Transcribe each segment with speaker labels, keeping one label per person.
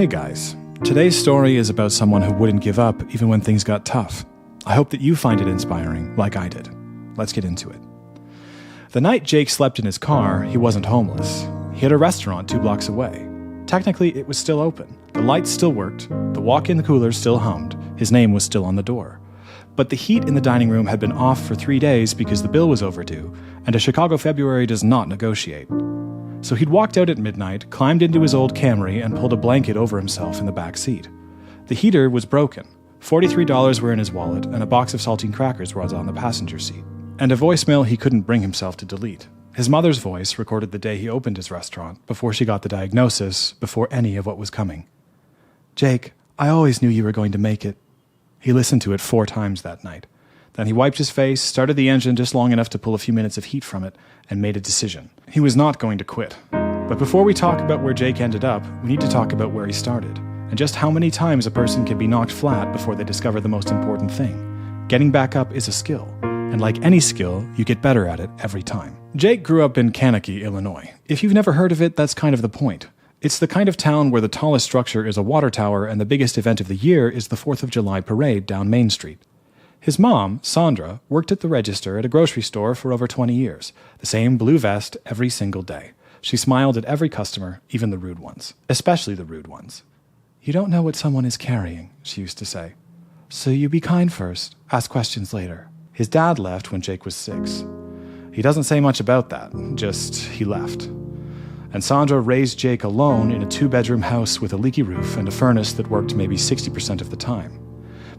Speaker 1: Hey guys, today's story is about someone who wouldn't give up even when things got tough. I hope that you find it inspiring, like I did. Let's get into it. The night Jake slept in his car, he wasn't homeless. He had a restaurant 2 blocks away. Technically, it was still open. The lights still worked, the walk-in cooler still hummed, his name was still on the door. But the heat in the dining room had been off for 3 days because the bill was overdue, and a Chicago February does not negotiate. So he'd walked out at midnight, climbed into his old Camry, and pulled a blanket over himself in the back seat. The heater was broken. $43 were in his wallet, and a box of saltine crackers was on the passenger seat. And a voicemail he couldn't bring himself to delete. His mother's voice, recorded the day he opened his restaurant, before she got the diagnosis, before any of what was coming. "Jake, I always knew you were going to make it." He listened to it 4 times that night. Then he wiped his face, started the engine just long enough to pull a few minutes of heat from it, and made a decision. He was not going to quit. But before we talk about where Jake ended up, we need to talk about where he started, and just how many times a person can be knocked flat before they discover the most important thing. Getting back up is a skill, and like any skill, you get better at it every time. Jake grew up in Kankakee, Illinois. If you've never heard of it, that's kind of the point. It's the kind of town where the tallest structure is a water tower and the biggest event of the year is the 4th of July parade down Main Street. His mom, Sandra, worked at the register at a grocery store for over 20 years, the same blue vest every single day. She smiled at every customer, even the rude ones, especially the rude ones. "You don't know what someone is carrying," she used to say. "So you be kind first, ask questions later." His dad left when Jake was 6. He doesn't say much about that, just he left. And Sandra raised Jake alone in a 2-bedroom house with a leaky roof and a furnace that worked maybe 60% of the time.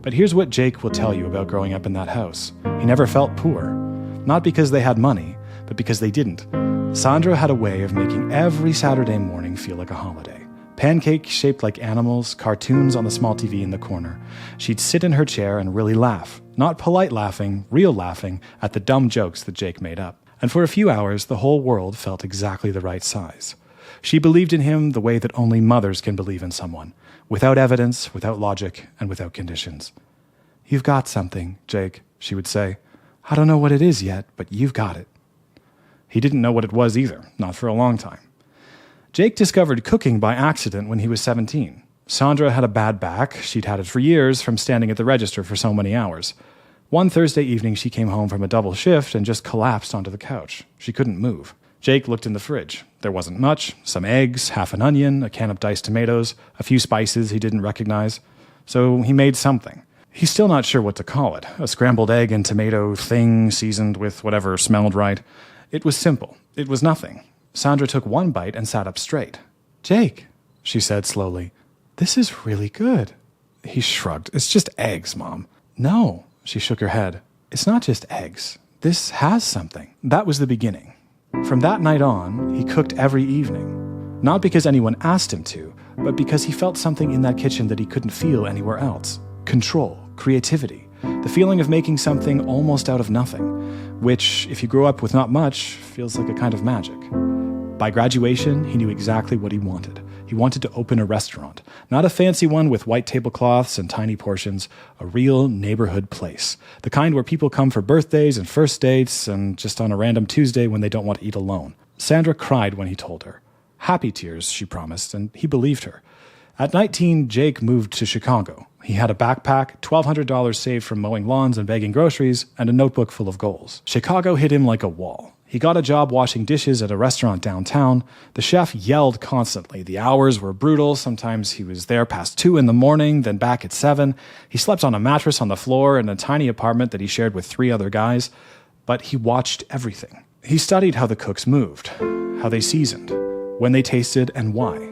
Speaker 1: But here's what Jake will tell you about growing up in that house. He never felt poor. Not because they had money, but because they didn't. Sandra had a way of making every Saturday morning feel like a holiday. Pancakes shaped like animals, cartoons on the small TV in the corner. She'd sit in her chair and really laugh. Not polite laughing, real laughing, at the dumb jokes that Jake made up. And for a few hours, the whole world felt exactly the right size. She believed in him the way that only mothers can believe in someone. Without evidence, without logic, and without conditions. "You've got something, Jake," she would say. "I don't know what it is yet, but you've got it." He didn't know what it was either, not for a long time. Jake discovered cooking by accident when he was 17. Sandra had a bad back. She'd had it for years from standing at the register for so many hours. One Thursday evening, she came home from a double shift and just collapsed onto the couch. She couldn't move. Jake looked in the fridge. There wasn't much. Some eggs, half an onion, a can of diced tomatoes, a few spices he didn't recognize. So he made something. He's still not sure what to call it. A scrambled egg and tomato thing seasoned with whatever smelled right. It was simple. It was nothing. Sandra took one bite and sat up straight. "Jake," she said slowly, "this is really good." He shrugged. "It's just eggs, Mom." "No," she shook her head. "It's not just eggs. This has something." That was the beginning. From that night on, he cooked every evening. Not because anyone asked him to, but because he felt something in that kitchen that he couldn't feel anywhere else. Control, creativity, the feeling of making something almost out of nothing, which, if you grow up with not much, feels like a kind of magic. By graduation, he knew exactly what he wanted. He wanted to open a restaurant, not a fancy one with white tablecloths and tiny portions, a real neighborhood place, the kind where people come for birthdays and first dates and just on a random Tuesday when they don't want to eat alone. Sandra cried when he told her. Happy tears, she promised, and he believed her. At 19, Jake moved to Chicago. He had a backpack, $1,200 saved from mowing lawns and bagging groceries, and a notebook full of goals. Chicago hit him like a wall. He got a job washing dishes at a restaurant downtown. The chef yelled constantly. The hours were brutal. Sometimes he was there past 2 in the morning, then back at 7. He slept on a mattress on the floor in a tiny apartment that he shared with 3 other guys. But he watched everything. He studied how the cooks moved, how they seasoned, when they tasted, and why.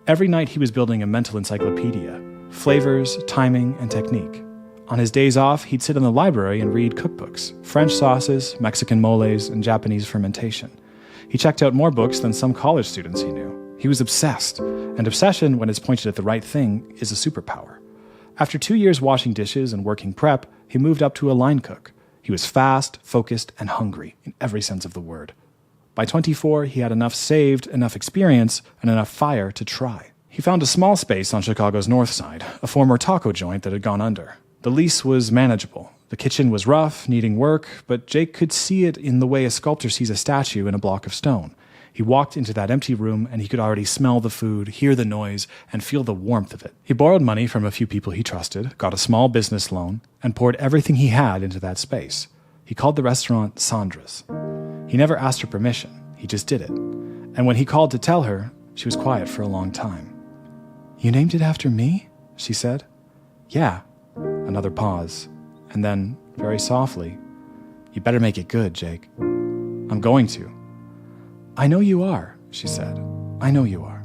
Speaker 1: Every night he was building a mental encyclopedia. Flavors, timing, and technique. On his days off, he'd sit in the library and read cookbooks, French sauces, Mexican moles, and Japanese fermentation. He checked out more books than some college students he knew. He was obsessed, and obsession, when it's pointed at the right thing, is a superpower. After 2 years washing dishes and working prep, he moved up to a line cook. He was fast, focused, and hungry, in every sense of the word. By 24, he had enough saved, enough experience, and enough fire to try. He found a small space on Chicago's north side, a former taco joint that had gone under. The lease was manageable. The kitchen was rough, needing work, but Jake could see it in the way a sculptor sees a statue in a block of stone. He walked into that empty room and he could already smell the food, hear the noise, and feel the warmth of it. He borrowed money from a few people he trusted, got a small business loan, and poured everything he had into that space. He called the restaurant Sandra's. He never asked her permission. He just did it. And when he called to tell her, she was quiet for a long time. "You named it after me?" she said. "Yeah." Another pause. And then, very softly, "You better make it good, Jake." "I'm going to." "I know you are," she said. "I know you are."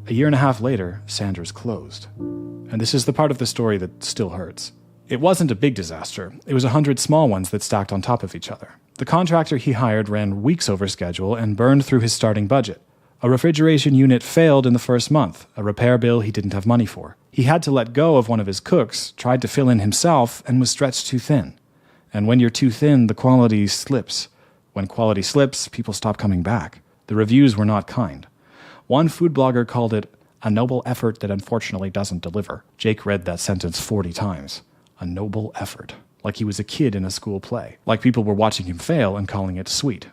Speaker 1: A year and a half later, Sandra's closed. And this is the part of the story that still hurts. It wasn't a big disaster. It was 100 small ones that stacked on top of each other. The contractor he hired ran weeks over schedule and burned through his starting budget. A refrigeration unit failed in the first month, a repair bill he didn't have money for. He had to let go of one of his cooks, tried to fill in himself, and was stretched too thin. And when you're too thin, the quality slips. When quality slips, people stop coming back. The reviews were not kind. One food blogger called it a noble effort that unfortunately doesn't deliver. Jake read that sentence 40 times. A noble effort. Like he was a kid in a school play. Like people were watching him fail and calling it sweet.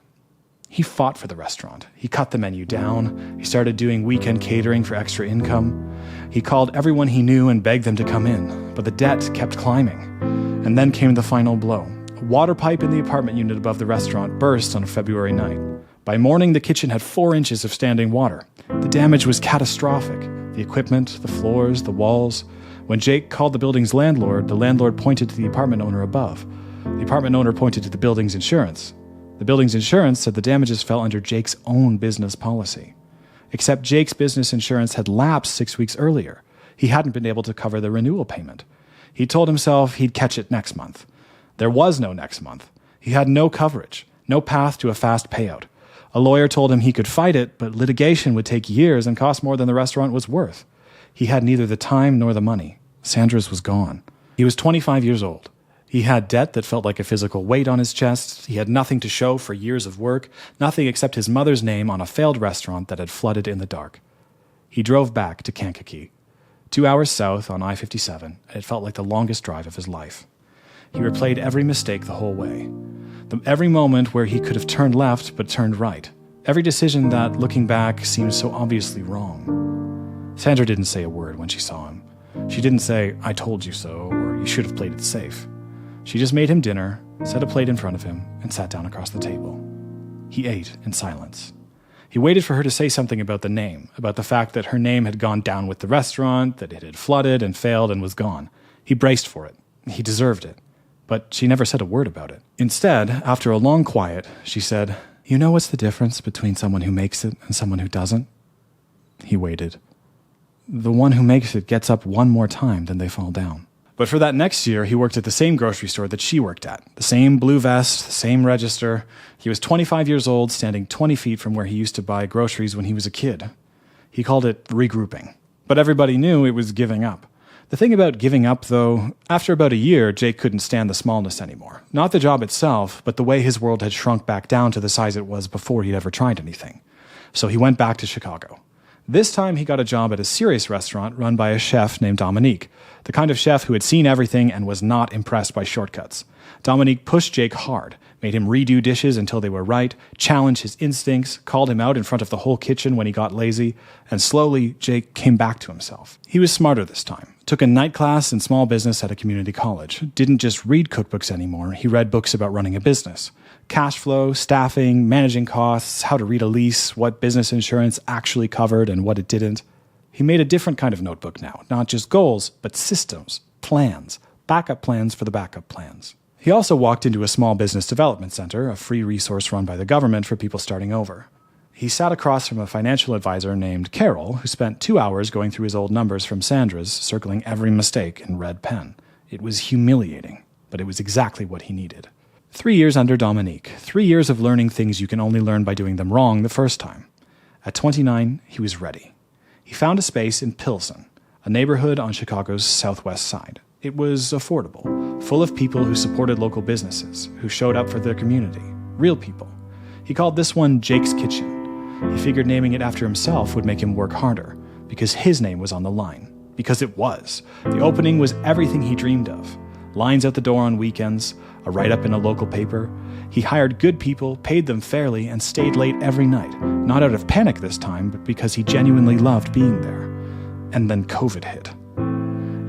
Speaker 1: He fought for the restaurant. He cut the menu down. He started doing weekend catering for extra income. He called everyone he knew and begged them to come in. But the debt kept climbing. And then came the final blow. A water pipe in the apartment unit above the restaurant burst on a February night. By morning, the kitchen had 4 inches of standing water. The damage was catastrophic. The equipment, the floors, the walls. When Jake called the building's landlord, the landlord pointed to the apartment owner above. The apartment owner pointed to the building's insurance. The building's insurance said the damages fell under Jake's own business policy. Except Jake's business insurance had lapsed 6 weeks earlier. He hadn't been able to cover the renewal payment. He told himself he'd catch it next month. There was no next month. He had no coverage, no path to a fast payout. A lawyer told him he could fight it, but litigation would take years and cost more than the restaurant was worth. He had neither the time nor the money. Sandra's was gone. He was 25 years old. He had debt that felt like a physical weight on his chest. He had nothing to show for years of work, nothing except his mother's name on a failed restaurant that had flooded in the dark. He drove back to Kankakee, 2 hours south on I-57, and it felt like the longest drive of his life. He replayed every mistake the whole way. Every moment where he could have turned left but turned right. Every decision that, looking back, seemed so obviously wrong. Sandra didn't say a word when she saw him. She didn't say, "I told you so," or "You should have played it safe." She just made him dinner, set a plate in front of him, and sat down across the table. He ate in silence. He waited for her to say something about the name, about the fact that her name had gone down with the restaurant, that it had flooded and failed and was gone. He braced for it. He deserved it. But she never said a word about it. Instead, after a long quiet, she said, "You know what's the difference between someone who makes it and someone who doesn't?" He waited. The one who makes it gets up one more time than they fall down. But for that next year, he worked at the same grocery store that she worked at. The same blue vest, the same register. He was 25 years old, standing 20 feet from where he used to buy groceries when he was a kid. He called it regrouping. But everybody knew it was giving up. The thing about giving up, though, after about a year, Jake couldn't stand the smallness anymore. Not the job itself, but the way his world had shrunk back down to the size it was before he'd ever tried anything. So he went back to Chicago. This time he got a job at a serious restaurant run by a chef named Dominique, the kind of chef who had seen everything and was not impressed by shortcuts. Dominique pushed Jake hard, made him redo dishes until they were right, challenged his instincts, called him out in front of the whole kitchen when he got lazy, and slowly Jake came back to himself. He was smarter this time, took a night class in small business at a community college, didn't just read cookbooks anymore, he read books about running a business. Cash flow, staffing, managing costs, how to read a lease, what business insurance actually covered and what it didn't. He made a different kind of notebook now, not just goals, but systems, plans, backup plans for the backup plans. He also walked into a small business development center, a free resource run by the government for people starting over. He sat across from a financial advisor named Carol, who spent 2 hours going through his old numbers from Sandra's, circling every mistake in red pen. It was humiliating, but it was exactly what he needed. 3 years under Dominique, 3 years of learning things you can only learn by doing them wrong the first time. At 29, he was ready. He found a space in Pilsen, a neighborhood on Chicago's southwest side. It was affordable, full of people who supported local businesses, who showed up for their community, real people. He called this one Jake's Kitchen. He figured naming it after himself would make him work harder, because his name was on the line. Because it was. The opening was everything he dreamed of. Lines out the door on weekends, a write-up in a local paper. He hired good people, paid them fairly, and stayed late every night, not out of panic this time, but because he genuinely loved being there. And then COVID hit.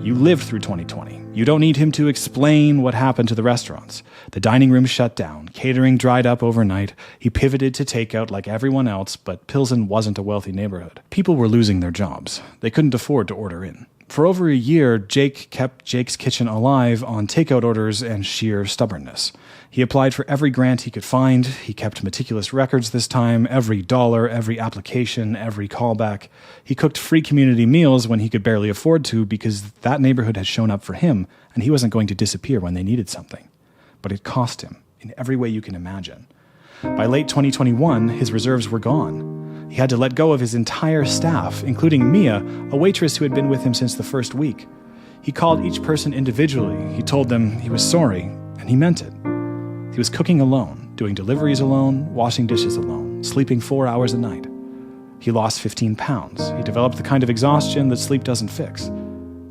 Speaker 1: You lived through 2020. You don't need him to explain what happened to the restaurants. The dining room shut down. Catering dried up overnight. He pivoted to takeout like everyone else, but Pilsen wasn't a wealthy neighborhood. People were losing their jobs. They couldn't afford to order in. For over a year, Jake kept Jake's Kitchen alive on takeout orders and sheer stubbornness. He applied for every grant he could find. He kept meticulous records this time, every dollar, every application, every callback. He cooked free community meals when he could barely afford to because that neighborhood had shown up for him, and he wasn't going to disappear when they needed something. But it cost him in every way you can imagine. By late 2021, his reserves were gone. He had to let go of his entire staff, including Mia, a waitress who had been with him since the first week. He called each person individually. He told them he was sorry, and he meant it. He was cooking alone, doing deliveries alone, washing dishes alone, sleeping 4 hours a night. He lost 15 pounds. He developed the kind of exhaustion that sleep doesn't fix.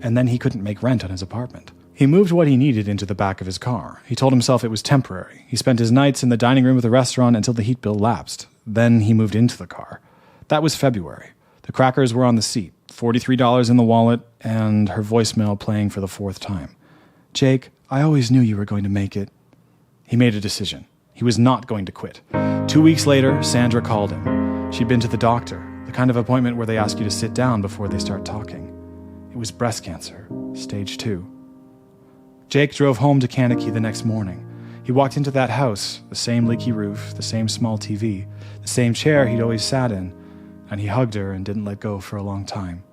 Speaker 1: And then he couldn't make rent on his apartment. He moved what he needed into the back of his car. He told himself it was temporary. He spent his nights in the dining room of the restaurant until the heat bill lapsed. Then he moved into the car. That was February. The crackers were on the seat, $43 in the wallet, and her voicemail playing for the 4th time. Jake, I always knew you were going to make it. He made a decision. He was not going to quit. 2 weeks later, Sandra called him. She'd been to the doctor, the kind of appointment where they ask you to sit down before they start talking. It was breast cancer, stage 2. Jake drove home to Kankakee the next morning. He walked into that house, the same leaky roof, the same small TV, the same chair he'd always sat in, and he hugged her and didn't let go for a long time.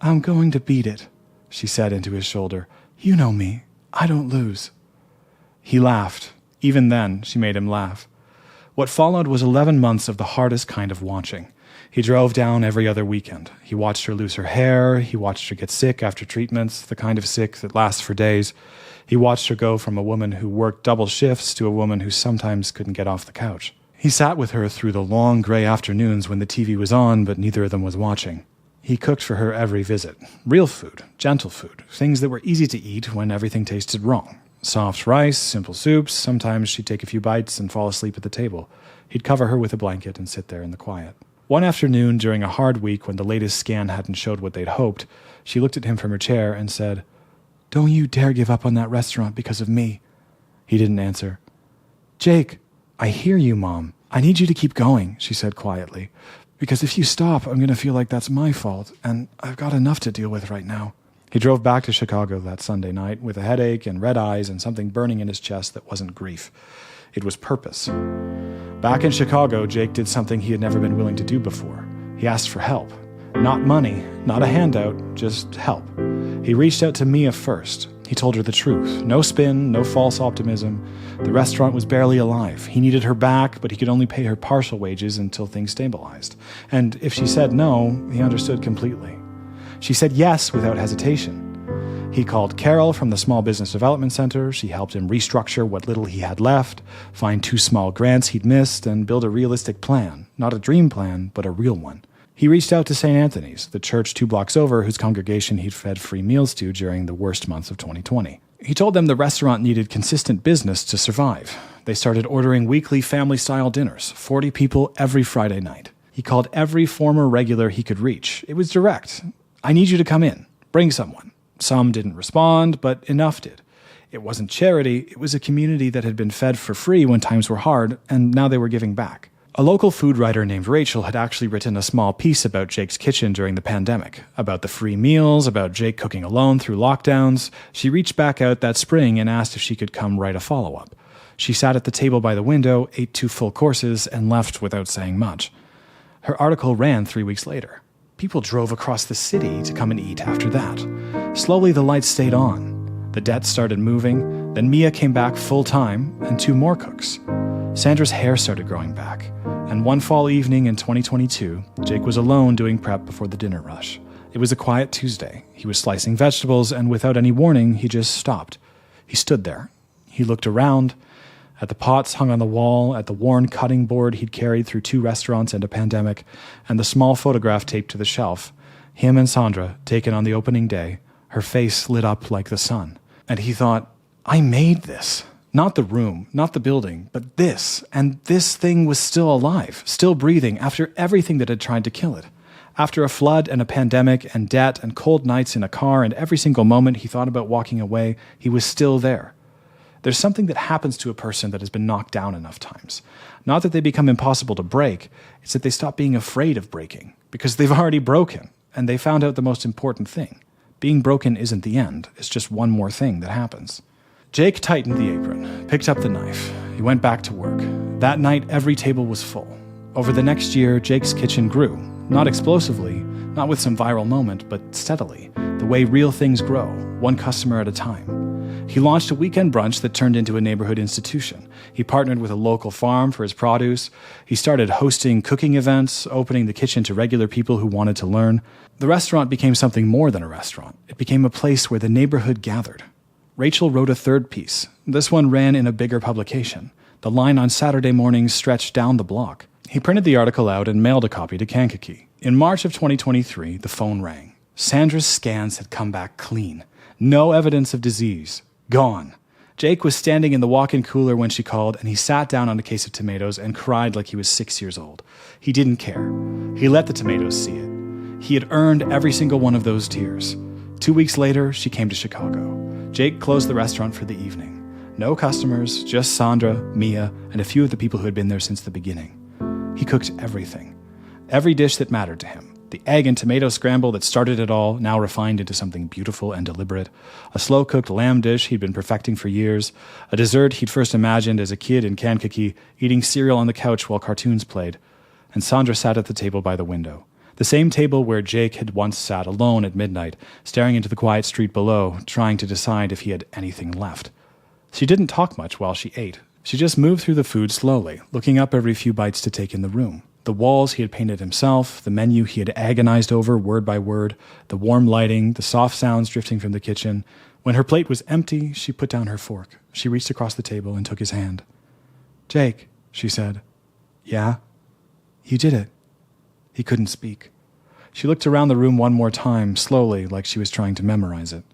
Speaker 1: I'm going to beat it, she said into his shoulder. You know me. I don't lose. He laughed. Even then, she made him laugh. What followed was 11 months of the hardest kind of watching. He drove down every other weekend. He watched her lose her hair. He watched her get sick after treatments, the kind of sick that lasts for days. He watched her go from a woman who worked double shifts to a woman who sometimes couldn't get off the couch. He sat with her through the long gray afternoons when the TV was on, but neither of them was watching. He cooked for her every visit. Real food, gentle food, things that were easy to eat when everything tasted wrong. Soft rice, simple soups. Sometimes she'd take a few bites and fall asleep at the table. He'd cover her with a blanket and sit there in the quiet. One afternoon, during a hard week when the latest scan hadn't showed what they'd hoped, she looked at him from her chair and said, Don't you dare give up on that restaurant because of me. He didn't answer. Jake, I hear you, Mom. I need you to keep going, she said quietly. Because if you stop, I'm going to feel like that's my fault, and I've got enough to deal with right now. He drove back to Chicago that Sunday night with a headache and red eyes and something burning in his chest that wasn't grief. It was purpose. Back in Chicago, Jake did something he had never been willing to do before. He asked for help. Not money, not a handout, just help. He reached out to Mia first. He told her the truth. No spin, no false optimism. The restaurant was barely alive. He needed her back, but he could only pay her partial wages until things stabilized. And if she said no, he understood completely. She said yes without hesitation. He called Carol from the Small Business Development Center. She helped him restructure what little he had left, find 2 small grants he'd missed, and build a realistic plan. Not a dream plan, but a real one. He reached out to St. Anthony's, the church 2 blocks over whose congregation he'd fed free meals to during the worst months of 2020. He told them the restaurant needed consistent business to survive. They started ordering weekly family-style dinners, 40 people every Friday night. He called every former regular he could reach. It was direct. I need you to come in. Bring someone. Some didn't respond, but enough did. It wasn't charity. It was a community that had been fed for free when times were hard, and now they were giving back. A local food writer named Rachel had actually written a small piece about Jake's Kitchen during the pandemic, about the free meals, about Jake cooking alone through lockdowns. She reached back out that spring and asked if she could come write a follow-up. She sat at the table by the window, ate 2 full courses, and left without saying much. Her article ran 3 weeks later. People drove across the city to come and eat after that. Slowly the lights stayed on. The debt started moving. Then Mia came back full-time, and 2 more cooks. Sandra's hair started growing back. And one fall evening in 2022, Jake was alone doing prep before the dinner rush. It was a quiet Tuesday. He was slicing vegetables, and without any warning, he just stopped. He stood there. He looked around, at the pots hung on the wall, at the worn cutting board he'd carried through 2 restaurants and a pandemic, and the small photograph taped to the shelf. Him and Sandra, taken on the opening day, her face lit up like the sun. And he thought, I made this. Not the room, not the building, but this. And this thing was still alive, still breathing after everything that had tried to kill it. After a flood and a pandemic and debt and cold nights in a car and every single moment he thought about walking away, he was still there. There's something that happens to a person that has been knocked down enough times. Not that they become impossible to break, it's that they stop being afraid of breaking, because they've already broken, and they found out the most important thing. Being broken isn't the end, it's just one more thing that happens. Jake tightened the apron, picked up the knife. He went back to work. That night, every table was full. Over the next year, Jake's kitchen grew. Not explosively, not with some viral moment, but steadily, the way real things grow, one customer at a time. He launched a weekend brunch that turned into a neighborhood institution. He partnered with a local farm for his produce. He started hosting cooking events, opening the kitchen to regular people who wanted to learn. The restaurant became something more than a restaurant. It became a place where the neighborhood gathered. Rachel wrote a third piece. This one ran in a bigger publication. The line on Saturday mornings stretched down the block. He printed the article out and mailed a copy to Kankakee. In March of 2023, the phone rang. Sandra's scans had come back clean. No evidence of disease. Gone. Jake was standing in the walk-in cooler when she called, and he sat down on a case of tomatoes and cried like he was 6 years old. He didn't care. He let the tomatoes see it. He had earned every single one of those tears. 2 weeks later, she came to Chicago. Jake closed the restaurant for the evening. No customers, just Sandra, Mia, and a few of the people who had been there since the beginning. He cooked everything. Every dish that mattered to him. The egg and tomato scramble that started it all, now refined into something beautiful and deliberate. A slow-cooked lamb dish he'd been perfecting for years. A dessert he'd first imagined as a kid in Kankakee, eating cereal on the couch while cartoons played. And Sandra sat at the table by the window. The same table where Jake had once sat alone at midnight, staring into the quiet street below, trying to decide if he had anything left. She didn't talk much while she ate. She just moved through the food slowly, looking up every few bites to take in the room. The walls he had painted himself, the menu he had agonized over word by word, the warm lighting, the soft sounds drifting from the kitchen. When her plate was empty, she put down her fork. She reached across the table and took his hand. "Jake," she said. "Yeah?" "You did it." He couldn't speak. She looked around the room one more time, slowly, like she was trying to memorize it.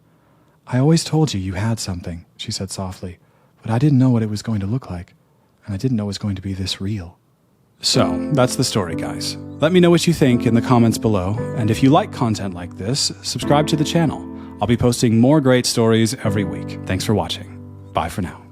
Speaker 1: "I always told you had something," she said softly, "but I didn't know what it was going to look like, and I didn't know it was going to be this real." So, that's the story, guys. Let me know what you think in the comments below, and if you like content like this, subscribe to the channel. I'll be posting more great stories every week. Thanks for watching. Bye for now.